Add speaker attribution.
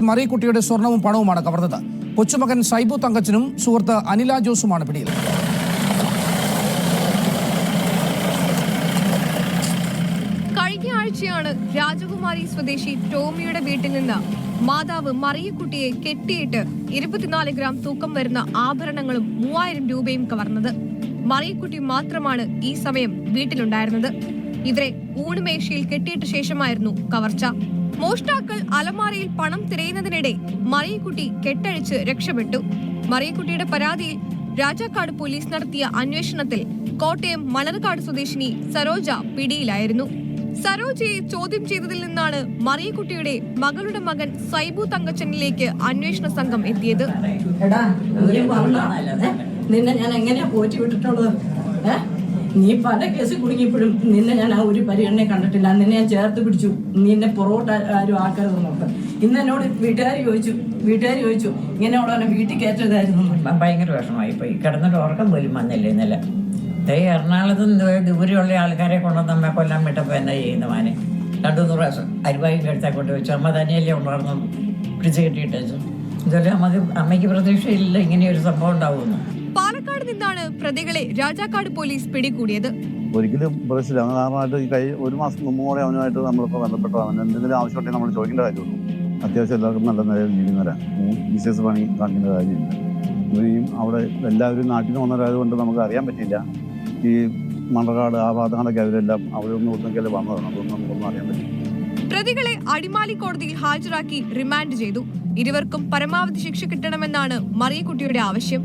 Speaker 1: മറിയക്കുട്ടിയുടെ സ്വർണവും പണവുമാണ് കവർന്നത്. കൊച്ചുമകൻ സൈബു തങ്കച്ചനും സുഹൃത്ത് അനില ജോസുമാണ് പിടിയിൽ.
Speaker 2: കഴിഞ്ഞ ആഴ്ചയാണ് രാജകുമാരി സ്വദേശി ടോമിയുടെ വീട്ടിൽ നിന്ന് മാതാവ് മറിയക്കുട്ടിയെ കെട്ടിയിട്ട് 24 ഗ്രാം തൂക്കം വരുന്ന ആഭരണങ്ങളും 3000 രൂപയും കവർന്നത്. മറിയക്കുട്ടി മാത്രമാണ് ഈ സമയം വീട്ടിലുണ്ടായിരുന്നത്. ഇവരെ ഊണുമേശയിൽ കെട്ടിയിട്ട ശേഷമായിരുന്നു കവർച്ച. മോഷ്ടാക്കൾ അലമാരയിൽ പണം തിരയുന്നതിനിടെ മറിയക്കുട്ടി കെട്ടഴിച്ച് രക്ഷപ്പെട്ടു. മറിയക്കുട്ടിയുടെ പരാതിയിൽ രാജാക്കാട് പോലീസ് നടത്തിയ അന്വേഷണത്തിൽ കോട്ടയം മണർകാട് സ്വദേശിനി സരോജ പിടിയിലായിരുന്നു. സരോജയെ ചോദ്യം ചെയ്തതിൽ നിന്നാണ് മറിയക്കുട്ടിയുടെ മകളുടെ മകൻ സൈബു തങ്കച്ചനിലേക്ക് അന്വേഷണ സംഘം എത്തിയത്.
Speaker 3: നിന്നെ ഞാൻ എങ്ങനെയാ പോറ്റി വിട്ടിട്ടുള്ളത്? നീ പല കേസ് കുടുങ്ങിയപ്പോഴും നിന്നെ ഞാൻ ആ ഒരു പരിഗണനയെ കണ്ടിട്ടില്ല. നിന്നെ ഞാൻ ചേർത്ത് പിടിച്ചു. നിന്നെ പുറകോട്ട് ആരും ആക്കരുത് നോക്ക്. ഇന്ന് എന്നോട് വീട്ടുകാർ ചോദിച്ചു ഇങ്ങനെയുള്ളവനെ വീട്ടിൽ കയറ്റതായിരുന്നു.
Speaker 4: ഭയങ്കര വിഷമമായി പോയി. കിടന്നിട്ട് ഉറക്കം പോലും വന്നില്ല ഇന്നലെ. എറണാകുളത്ത് ദൂരെയുള്ള ആൾക്കാരെ കൊണ്ടുവന്ന് നമ്മെ കൊല്ലാൻ വിട്ടപ്പോൾ എന്താ ചെയ്യുന്ന മാനെ 2-3 പ്രാവശ്യം അരിവായിൻ്റെ അടുത്തേക്ക് കൊണ്ട് വെച്ചു. അമ്മ തന്നെയല്ലേ ഉണ്ടായിരുന്നു പിടിച്ച് കെട്ടിയിട്ട്. ഇതുപോലെ അമ്മയ്ക്ക് പ്രതീക്ഷയില്ല ഇങ്ങനെയൊരു സംഭവം ഉണ്ടാവുമെന്ന്.
Speaker 2: പാലക്കാട് നിന്നാണ് പ്രതികളെ രാജാക്കാട് പോലീസ് പിടികൂടിയത്.
Speaker 5: ഒരിക്കലും പ്രതീക്ഷിച്ചില്ല. കാരണമായിട്ട് ഒരു മാസം മുമ്പ് കൂടെ അവനുമായിട്ട് നമ്മളിപ്പോൾ ബന്ധപ്പെട്ടു. അവൻ എന്തെങ്കിലും ആവശ്യമുണ്ടെങ്കിൽ നമ്മൾ ചോദിക്കേണ്ട കാര്യമുള്ളൂ. അത്യാവശ്യം എല്ലാവർക്കും നല്ല നിലയിൽ ജീവിക്കുന്നവരാണ്. ബിസിനസ് പണി കാണിക്കേണ്ട കാര്യമില്ല. ഇവരെയും അവിടെ എല്ലാവരും നാട്ടിൽ നിന്ന് വന്നവരായതുകൊണ്ട് നമുക്ക് അറിയാൻ പറ്റില്ല. ഈ മണർകാട് ആ ഭാഗങ്ങളൊക്കെ അവരെല്ലാം അവിടെ ഒന്നും ഒന്നെങ്കിലും വന്നതാണ്. അതൊന്നും നമുക്കൊന്നും അറിയാൻ പറ്റില്ല.
Speaker 2: പ്രതികളെ അടിമാലി കോടതിയിൽ ഹാജരാക്കി റിമാൻഡ് ചെയ്തു. ഇരുവർക്കും പരമാവധി ശിക്ഷ കിട്ടണമെന്നാണ് മറിയക്കുട്ടിയുടെ ആവശ്യം.